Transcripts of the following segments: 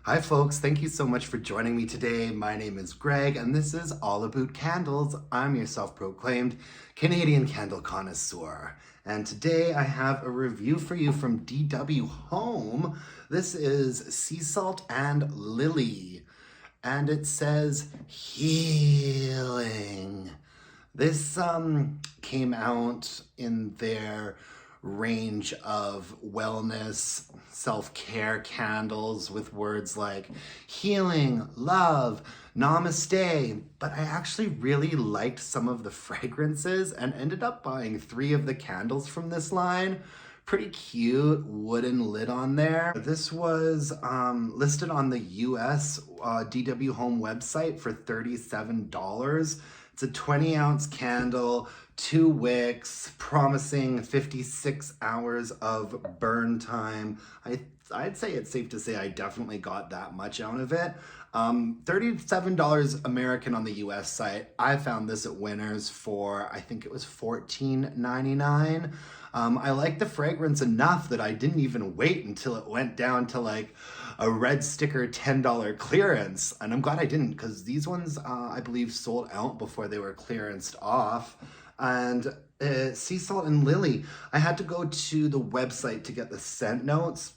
Hi folks, thank you so much for joining me today. My name is Greg and this is All About Candles. I'm your self-proclaimed Canadian candle connoisseur. And today I have a review for you from DW Home. This is Sea Salt and Lily. And it says healing. This came out in their range of wellness, self-care candles with words like healing, love, namaste. But I actually really liked some of the fragrances and ended up buying 3 of the candles from this line. Pretty cute wooden lid on there. This was listed on the US DW Home website for $37. It's a 20-ounce candle, 2 wicks, promising 56 hours of burn time. I'd say it's safe to say I definitely got that much out of it. $37 American on the US site. I found this at Winners for, I think it was $14.99. I like the fragrance enough that I didn't even wait until it went down to like a red sticker $10 clearance. And I'm glad I didn't, because these ones, I believe, sold out before they were clearanced off. And Sea Salt and Lily, I had to go to the website to get the scent notes.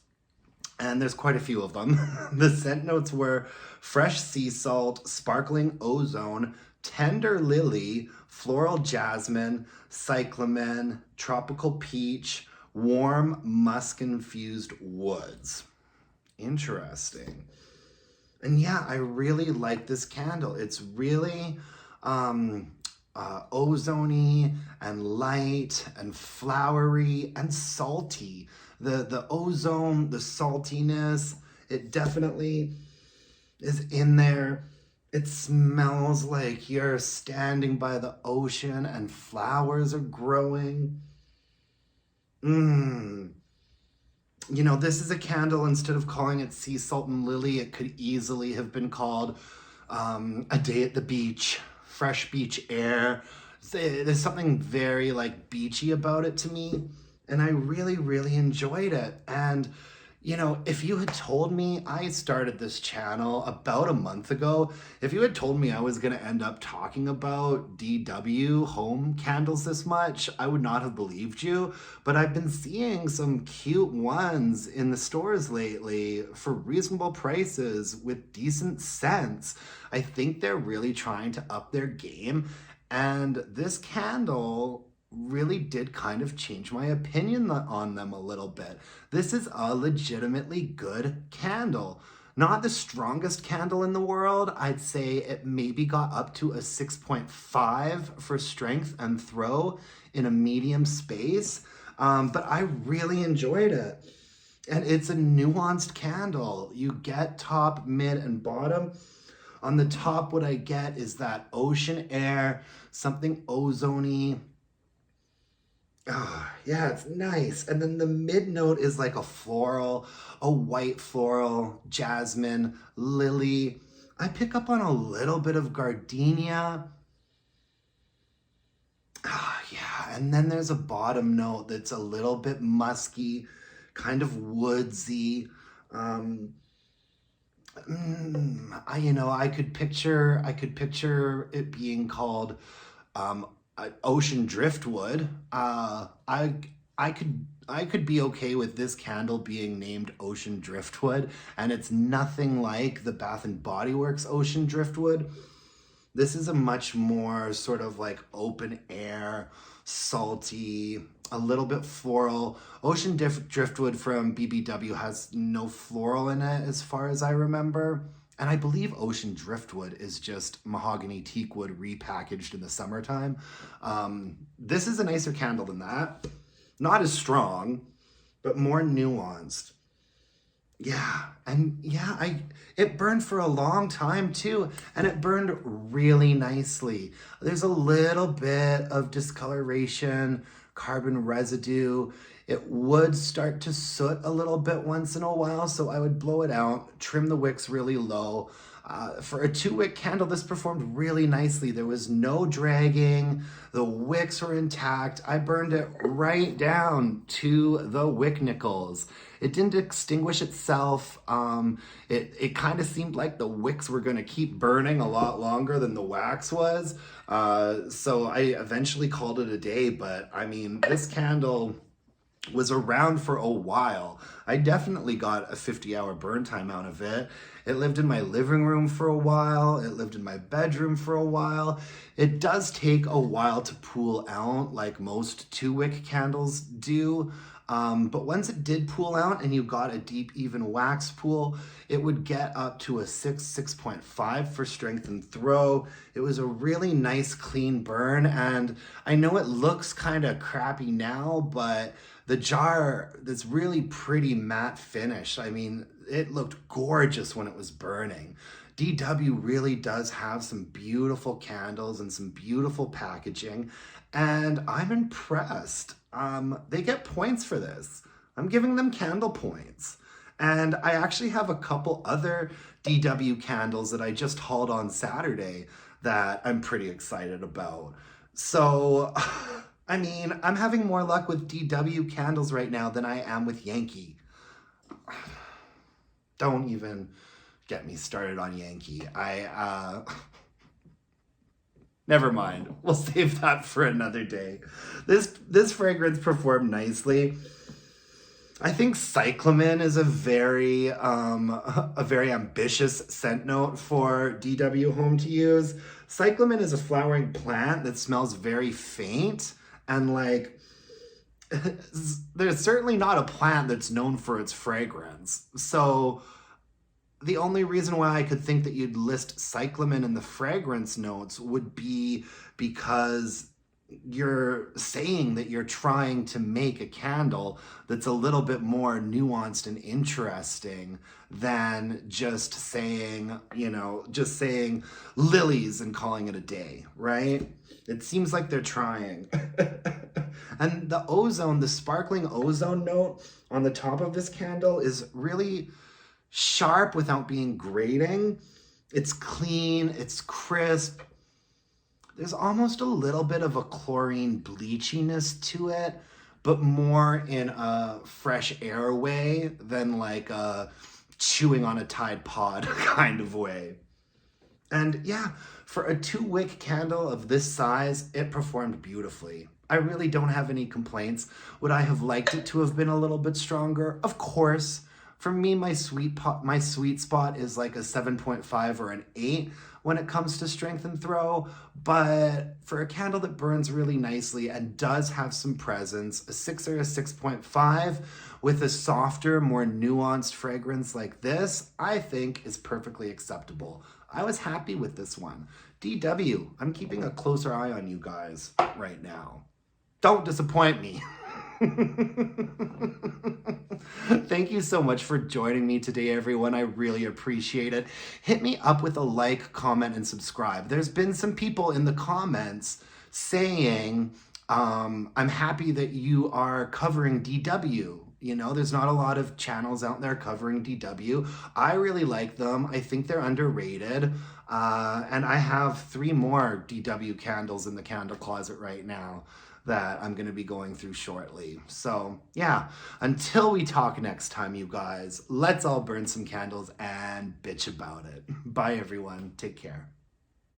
And there's quite a few of them. The scent notes were fresh sea salt, sparkling ozone, tender lily, floral jasmine, cyclamen, tropical peach, warm musk-infused woods. Interesting. And yeah, I really like this candle. It's really ozony and light and flowery and salty. The ozone, the saltiness, it definitely is in there. It smells like you're standing by the ocean and flowers are growing. You know, this is a candle, instead of calling it Sea Salt and Lily, it could easily have been called A Day at the Beach, fresh beach air. There's something very like beachy about it to me. And I really, really enjoyed it. And, you know, if you had told me, I started this channel about a month ago, if you had told me I was going to end up talking about DW home candles this much, I would not have believed you. But I've been seeing some cute ones in the stores lately for reasonable prices with decent scents. I think they're really trying to up their game. And this candle really did kind of change my opinion on them a little bit. This is a legitimately good candle. Not the strongest candle in the world. I'd say it maybe got up to a 6.5 for strength and throw in a medium space. But I really enjoyed it. And it's a nuanced candle. You get top, mid, and bottom. On the top, what I get is that ocean air, something ozony. Oh, yeah, it's nice. And then the mid note is like a floral, a white floral, jasmine, lily. I pick up on a little bit of gardenia. Ah, yeah, and then there's a bottom note that's a little bit musky, kind of woodsy. I could picture it being called ocean driftwood. I could be okay with this candle being named ocean driftwood, and it's nothing like the Bath and Body Works ocean driftwood. This is a much more sort of like open air, salty, a little bit floral. Ocean driftwood from BBW has no floral in it as far as I remember. And I believe ocean driftwood is just mahogany teak wood repackaged in the summertime. This is a nicer candle than that. Not as strong, but more nuanced. Yeah, and yeah, it burned for a long time too, and it burned really nicely. There's a little bit of discoloration, carbon residue. it would start to soot a little bit once in a while, so I would blow it out, trim the wicks really low. For a 2-wick candle, this performed really nicely. There was no dragging, the wicks were intact. I burned it right down to the wick nickels. It didn't extinguish itself. It kind of seemed like the wicks were gonna keep burning a lot longer than the wax was. So I eventually called it a day, but I mean, this candle was around for a while. I definitely got a 50-hour burn time out of it. It lived in my living room for a while. It lived in my bedroom for a while. It does take a while to pool out, like most 2-wick candles do. But once it did pool out and you got a deep, even wax pool, it would get up to a 6.5 for strength and throw. It was a really nice, clean burn. And I know it looks kind of crappy now, but the jar, this really pretty matte finish. I mean, it looked gorgeous when it was burning. DW really does have some beautiful candles and some beautiful packaging, and I'm impressed. They get points for this. I'm giving them candle points. And I actually have a couple other DW candles that I just hauled on Saturday that I'm pretty excited about. So, I mean, I'm having more luck with DW candles right now than I am with Yankee. Don't even get me started on Yankee. Never mind. We'll save that for another day. This fragrance performed nicely. I think cyclamen is a very ambitious scent note for DW Home to use. Cyclamen is a flowering plant that smells very faint, and like there's certainly not a plant that's known for its fragrance. So the only reason why I could think that you'd list cyclamen in the fragrance notes would be because you're saying that you're trying to make a candle that's a little bit more nuanced and interesting than just saying, just saying lilies and calling it a day, right? It seems like they're trying. And the ozone, the sparkling ozone note on the top of this candle is really sharp without being grating. It's clean, it's crisp. There's almost a little bit of a chlorine bleachiness to it, but more in a fresh air way than like a chewing on a Tide Pod kind of way. And yeah, for a 2-wick candle of this size, it performed beautifully. I really don't have any complaints. Would I have liked it to have been a little bit stronger? Of course. For me, my sweet spot is like a 7.5 or an 8 when it comes to strength and throw. But for a candle that burns really nicely and does have some presence, a 6 or a 6.5 with a softer, more nuanced fragrance like this, I think is perfectly acceptable. I was happy with this one. DW, I'm keeping a closer eye on you guys right now. Don't disappoint me. Thank you so much for joining me today, everyone. I really appreciate it. Hit me up with a like, comment, and subscribe. There's been some people in the comments saying, I'm happy that you are covering DW. There's not a lot of channels out there covering DW. I really like them. I think they're underrated. And I have 3 more DW candles in the candle closet right now that I'm going to be going through shortly. So yeah, until we talk next time, you guys, let's all burn some candles and bitch about it. Bye, everyone. Take care.